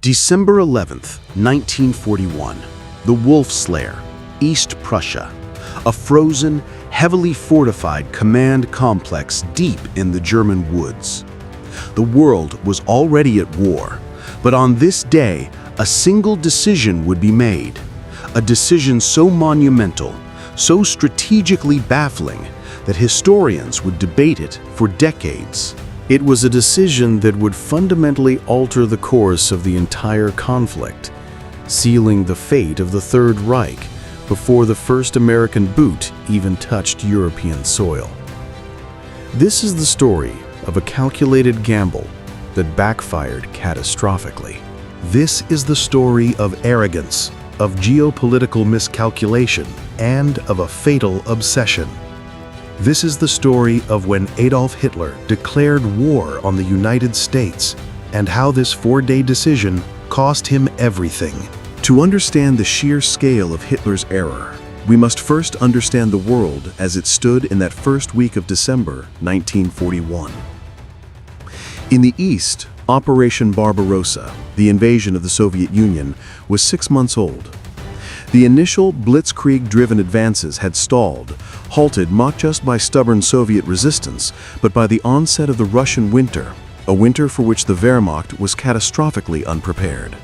December 11th, 1941. The Wolf Slayer, East Prussia. A frozen, heavily fortified command complex deep in the German woods. The world was already at war, but on this day, a single decision would be made. A decision so monumental, so strategically baffling, that historians would debate it for decades. It was a decision that would fundamentally alter the course of the entire conflict, sealing the fate of the Third Reich before the first American boot even touched European soil. This is the story of a calculated gamble that backfired catastrophically. This is the story of arrogance, of geopolitical miscalculation, and of a fatal obsession. This is the story of when Adolf Hitler declared war on the United States and how this four-day decision cost him everything. To understand the sheer scale of Hitler's error, we must first understand the world as it stood in that first week of December 1941. In the East, Operation Barbarossa, the invasion of the Soviet Union, was 6 months old. The initial blitzkrieg-driven advances had stalled, halted not just by stubborn Soviet resistance, but by the onset of the Russian winter, a winter for which the Wehrmacht was catastrophically unprepared.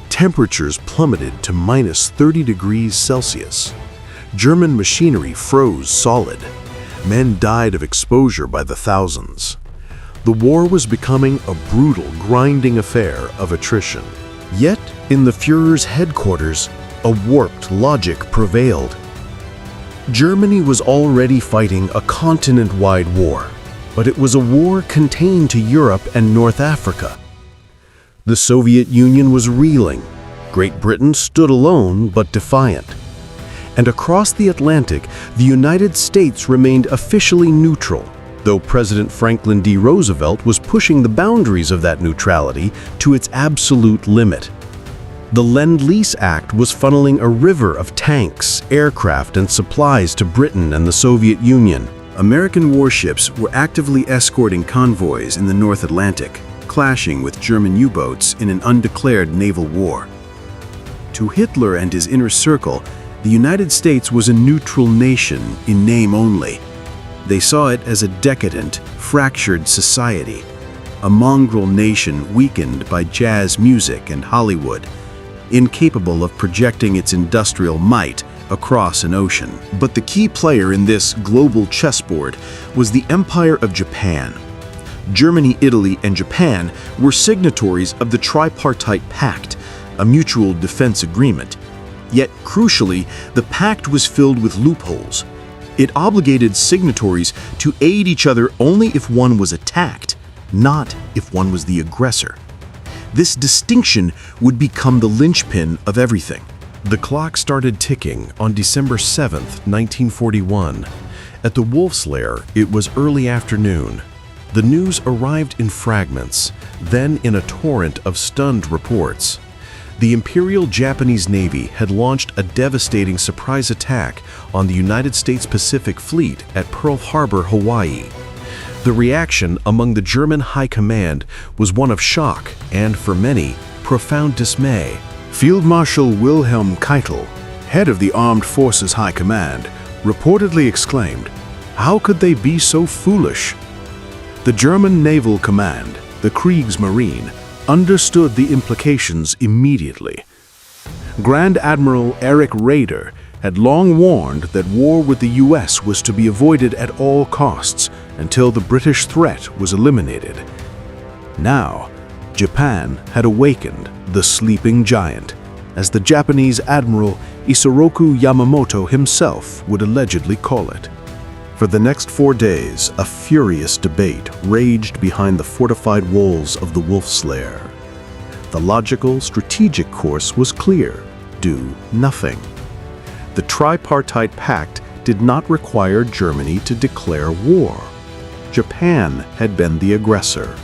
Temperatures plummeted to minus 30 degrees Celsius. German machinery froze solid. Men died of exposure by the thousands. The war was becoming a brutal, grinding affair of attrition. Yet, in the Führer's headquarters, a warped logic prevailed. Germany was already fighting a continent-wide war, but it was a war contained to Europe and North Africa. The Soviet Union was reeling. Great Britain stood alone but defiant. And across the Atlantic, the United States remained officially neutral, though President Franklin D. Roosevelt was pushing the boundaries of that neutrality to its absolute limit. The Lend-Lease Act was funneling a river of tanks, aircraft, and supplies to Britain and the Soviet Union. American warships were actively escorting convoys in the North Atlantic, clashing with German U-boats in an undeclared naval war. To Hitler and his inner circle, the United States was a neutral nation in name only. They saw it as a decadent, fractured society, a mongrel nation weakened by jazz music and Hollywood, incapable of projecting its industrial might across an ocean. But the key player in this global chessboard was the Empire of Japan. Germany, Italy, and Japan were signatories of the Tripartite Pact, a mutual defense agreement. Yet, crucially, the pact was filled with loopholes. It obligated signatories to aid each other only if one was attacked, not if one was the aggressor. This distinction would become the linchpin of everything. The clock started ticking on December 7th, 1941. At the Wolf Slayer, it was early afternoon. The news arrived in fragments, then in a torrent of stunned reports. The Imperial Japanese Navy had launched a devastating surprise attack on the United States Pacific Fleet at Pearl Harbor, Hawaii. The reaction among the German High Command was one of shock and, for many, profound dismay. Field Marshal Wilhelm Keitel, head of the Armed Forces High Command, reportedly exclaimed, "How could they be so foolish?" The German Naval Command, the Kriegsmarine, understood the implications immediately. Grand Admiral Erich Raeder had long warned that war with the US was to be avoided at all costs until the British threat was eliminated. Now, Japan had awakened the sleeping giant, as the Japanese Admiral Isoroku Yamamoto himself would allegedly call it. For the next 4 days, a furious debate raged behind the fortified walls of the Wolf Slayer. The logical, strategic course was clear: do nothing. The Tripartite Pact did not require Germany to declare war. Japan had been the aggressor.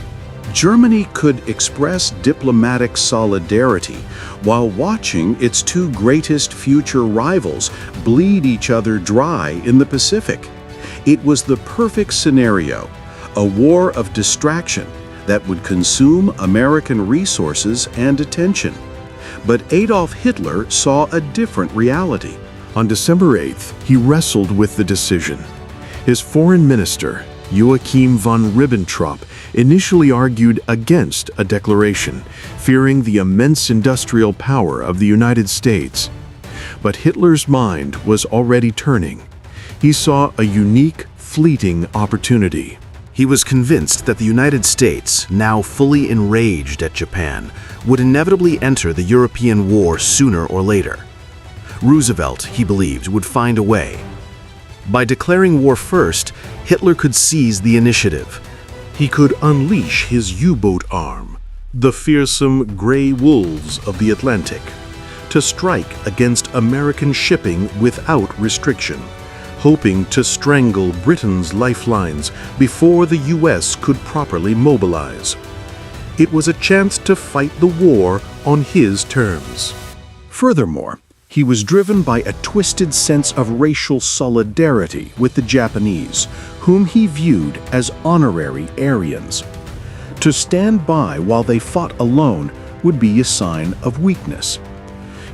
Germany could express diplomatic solidarity while watching its two greatest future rivals bleed each other dry in the Pacific. It was the perfect scenario, a war of distraction that would consume American resources and attention. But Adolf Hitler saw a different reality. On December 8th, he wrestled with the decision. His foreign minister, Joachim von Ribbentrop, initially argued against a declaration, fearing the immense industrial power of the United States. But Hitler's mind was already turning. He saw a unique, fleeting opportunity. He was convinced that the United States, now fully enraged at Japan, would inevitably enter the European war sooner or later. Roosevelt, he believed, would find a way. By declaring war first, Hitler could seize the initiative. He could unleash his U-boat arm, the fearsome gray wolves of the Atlantic, to strike against American shipping without restriction, hoping to strangle Britain's lifelines before the U.S. could properly mobilize. It was a chance to fight the war on his terms. Furthermore, he was driven by a twisted sense of racial solidarity with the Japanese, whom he viewed as honorary Aryans. To stand by while they fought alone would be a sign of weakness.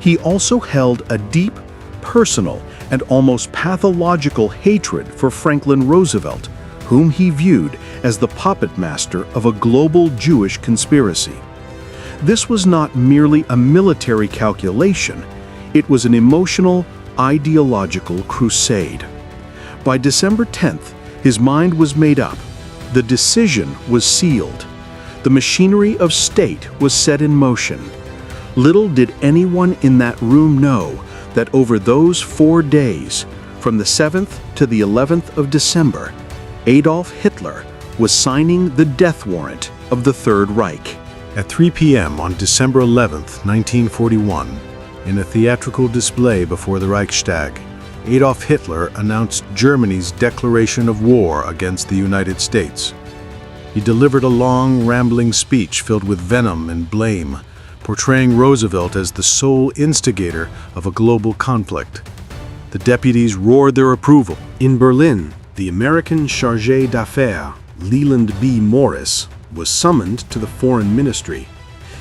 He also held a deep, personal, and almost pathological hatred for Franklin Roosevelt, whom he viewed as the puppet master of a global Jewish conspiracy. This was not merely a military calculation. It was an emotional, ideological crusade. By December 10th, his mind was made up. The decision was sealed. The machinery of state was set in motion. Little did anyone in that room know that over those 4 days, from the 7th to the 11th of December, Adolf Hitler was signing the death warrant of the Third Reich. At 3 p.m. on December 11th, 1941, in a theatrical display before the Reichstag, Adolf Hitler announced Germany's declaration of war against the United States. He delivered a long, rambling speech filled with venom and blame, portraying Roosevelt as the sole instigator of a global conflict. The deputies roared their approval. In Berlin, the American chargé d'affaires, Leland B. Morris, was summoned to the Foreign Ministry.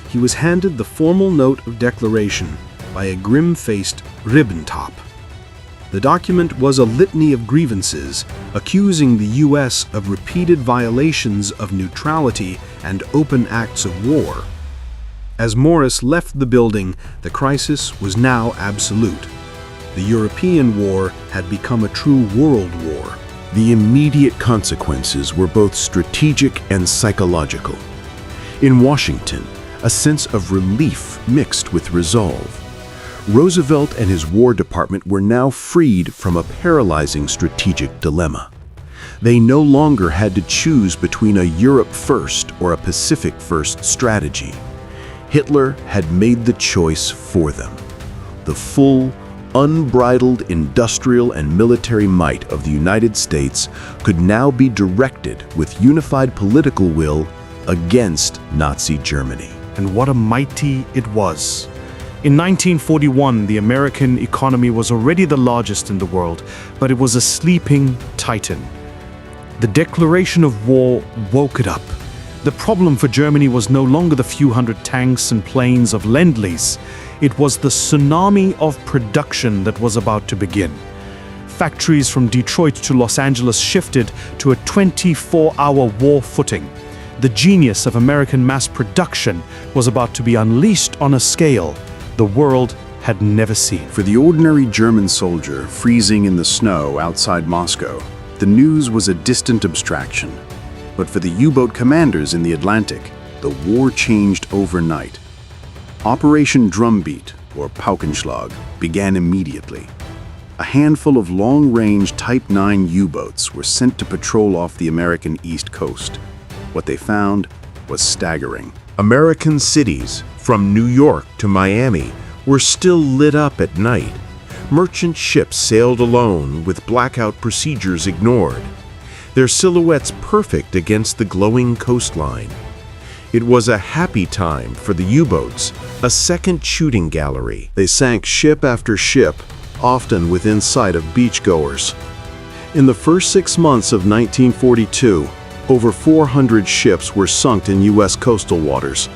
He was handed the formal note of declaration by a grim-faced Ribbentrop. The document was a litany of grievances, accusing the U.S. of repeated violations of neutrality and open acts of war. As Morris left the building, the crisis was now absolute. The European war had become a true world war. The immediate consequences were both strategic and psychological. In Washington, a sense of relief mixed with resolve. Roosevelt and his War Department were now freed from a paralyzing strategic dilemma. They no longer had to choose between a Europe first or a Pacific first strategy. Hitler had made the choice for them. The full, unbridled industrial and military might of the United States could now be directed with unified political will against Nazi Germany. And what a mighty it was. In 1941, the American economy was already the largest in the world, but it was a sleeping titan. The declaration of war woke it up. The problem for Germany was no longer the few hundred tanks and planes of Lend-Lease. It was the tsunami of production that was about to begin. Factories from Detroit to Los Angeles shifted to a 24-hour war footing. The genius of American mass production was about to be unleashed on a scale the world had never seen. For the ordinary German soldier freezing in the snow outside Moscow, the news was a distant abstraction. But for the U-boat commanders in the Atlantic, the war changed overnight. Operation Drumbeat, or Paukenschlag, began immediately. A handful of long-range Type 9 U-boats were sent to patrol off the American East Coast. What they found was staggering. American cities, from New York to Miami, were still lit up at night. Merchant ships sailed alone with blackout procedures ignored, their silhouettes perfect against the glowing coastline. It was a happy time for the U-boats, a second shooting gallery. They sank ship after ship, often within sight of beachgoers. In the first 6 months of 1942, Over 400 ships were sunk in U.S. coastal waters.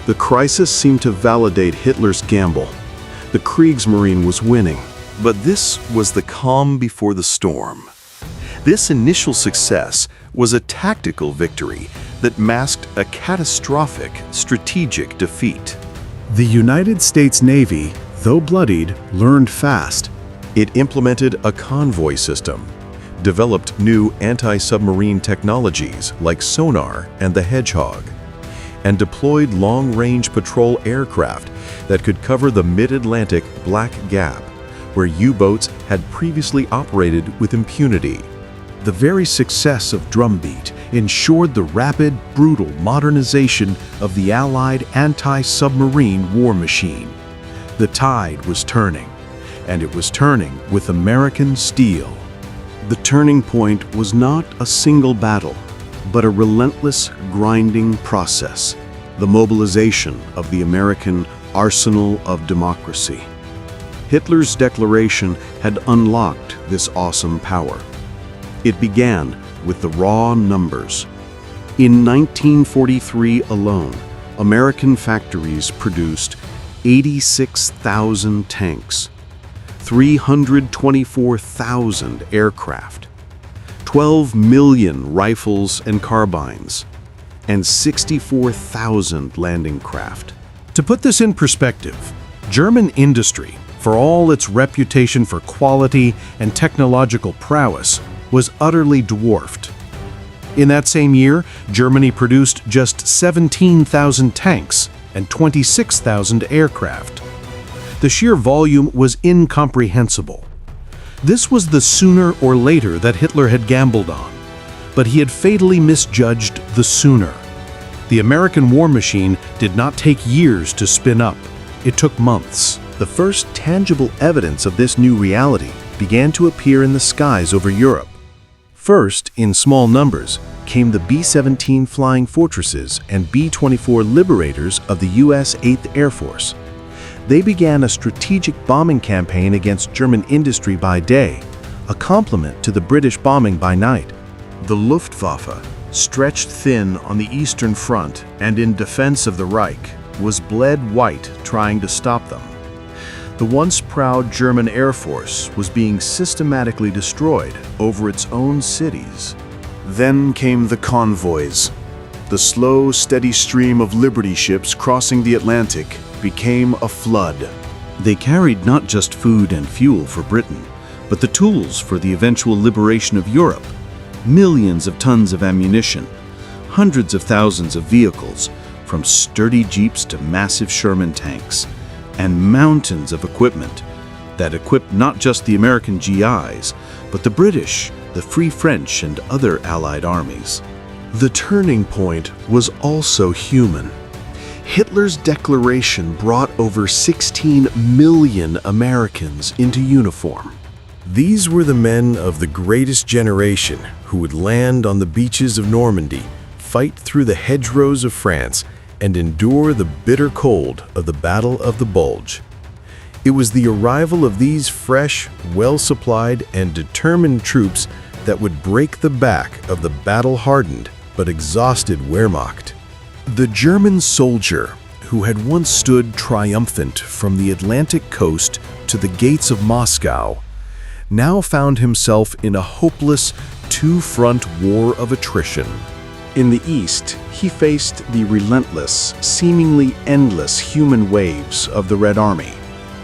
The crisis seemed to validate Hitler's gamble. The Kriegsmarine was winning. But this was the calm before the storm. This initial success was a tactical victory that masked a catastrophic strategic defeat. The United States Navy, though bloodied, learned fast. It implemented a convoy system, developed new anti-submarine technologies like sonar and the Hedgehog, and deployed long-range patrol aircraft that could cover the mid-Atlantic Black Gap, where U-boats had previously operated with impunity. The very success of Drumbeat ensured the rapid, brutal modernization of the Allied anti-submarine war machine. The tide was turning, and it was turning with American steel. The turning point was not a single battle, but a relentless, grinding process, the mobilization of the American arsenal of democracy. Hitler's declaration had unlocked this awesome power. It began with the raw numbers. In 1943 alone, American factories produced 86,000 tanks, 324,000 aircraft, 12 million rifles and carbines, and 64,000 landing craft. To put this in perspective, German industry, for all its reputation for quality and technological prowess, was utterly dwarfed. In that same year, Germany produced just 17,000 tanks and 26,000 aircraft. The sheer volume was incomprehensible. This was the sooner or later that Hitler had gambled on, but he had fatally misjudged the sooner. The American war machine did not take years to spin up. It took months. The first tangible evidence of this new reality began to appear in the skies over Europe. First, in small numbers, came the B-17 Flying Fortresses and B-24 Liberators of the U.S. 8th Air Force. They began a strategic bombing campaign against German industry by day, a complement to the British bombing by night. The Luftwaffe, stretched thin on the Eastern Front and in defense of the Reich, was bled white trying to stop them. The once proud German Air Force was being systematically destroyed over its own cities. Then came the convoys. The slow, steady stream of Liberty ships crossing the Atlantic became a flood. They carried not just food and fuel for Britain, but the tools for the eventual liberation of Europe. Millions of tons of ammunition, hundreds of thousands of vehicles, from sturdy jeeps to massive Sherman tanks, and mountains of equipment that equipped not just the American GIs, but the British, the Free French, and other Allied armies. The turning point was also human. Hitler's declaration brought over 16 million Americans into uniform. These were the men of the greatest generation who would land on the beaches of Normandy, fight through the hedgerows of France, and endure the bitter cold of the Battle of the Bulge. It was the arrival of these fresh, well-supplied, and determined troops that would break the back of the battle-hardened but exhausted Wehrmacht. The German soldier, who had once stood triumphant from the Atlantic coast to the gates of Moscow, now found himself in a hopeless two-front war of attrition. In the east, he faced the relentless, seemingly endless human waves of the Red Army.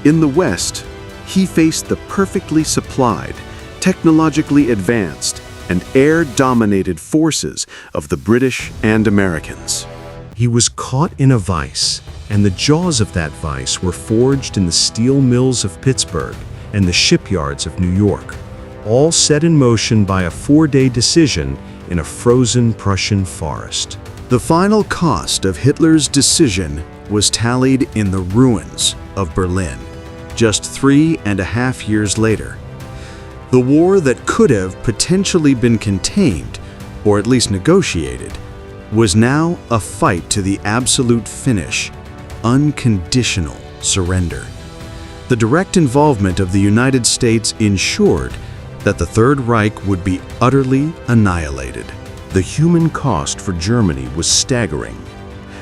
In the west, he faced the perfectly supplied, technologically advanced, and air-dominated forces of the British and Americans. He was caught in a vice, and the jaws of that vice were forged in the steel mills of Pittsburgh and the shipyards of New York, all set in motion by a 4-day decision in a frozen Prussian forest. The final cost of Hitler's decision was tallied in the ruins of Berlin, just 3.5 years later. The war that could have potentially been contained, or at least negotiated, was now a fight to the absolute finish, unconditional surrender. The direct involvement of the United States ensured that the Third Reich would be utterly annihilated. The human cost for Germany was staggering.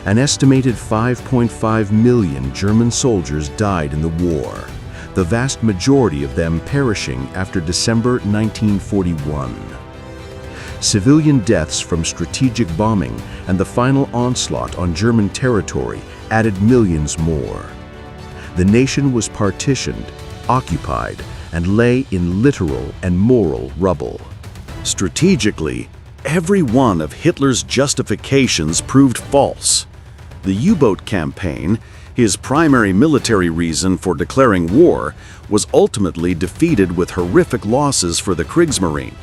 An estimated 5.5 million German soldiers died in the war, the vast majority of them perishing after December 1941. Civilian deaths from strategic bombing and the final onslaught on German territory added millions more. The nation was partitioned, occupied, and lay in literal and moral rubble. Strategically, every one of Hitler's justifications proved false. The U-boat campaign, his primary military reason for declaring war, was ultimately defeated with horrific losses for the Kriegsmarine.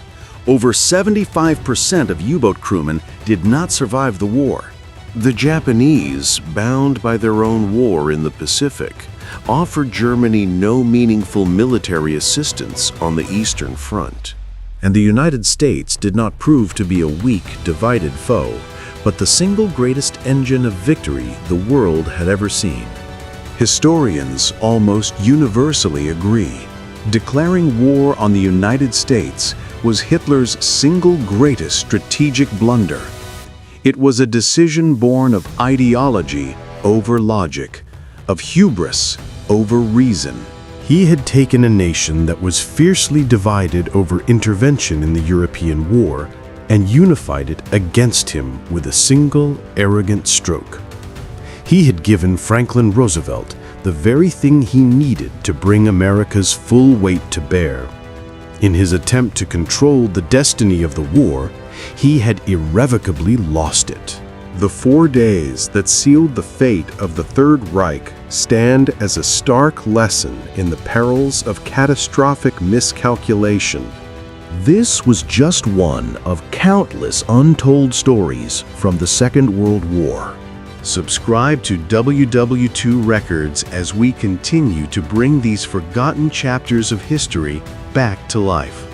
Over 75% of U-boat crewmen did not survive the war. The Japanese, bound by their own war in the Pacific, offered Germany no meaningful military assistance on the Eastern Front. And the United States did not prove to be a weak, divided foe, but the single greatest engine of victory the world had ever seen. Historians almost universally agree. Declaring war on the United States was Hitler's single greatest strategic blunder. It was a decision born of ideology over logic, of hubris over reason. He had taken a nation that was fiercely divided over intervention in the European war and unified it against him with a single arrogant stroke. He had given Franklin Roosevelt the very thing he needed to bring America's full weight to bear. In his attempt to control the destiny of the war, he had irrevocably lost it. The 4 days that sealed the fate of the Third Reich stand as a stark lesson in the perils of catastrophic miscalculation. This was just one of countless untold stories from the Second World War. Subscribe to WWII Records as we continue to bring these forgotten chapters of history back to life.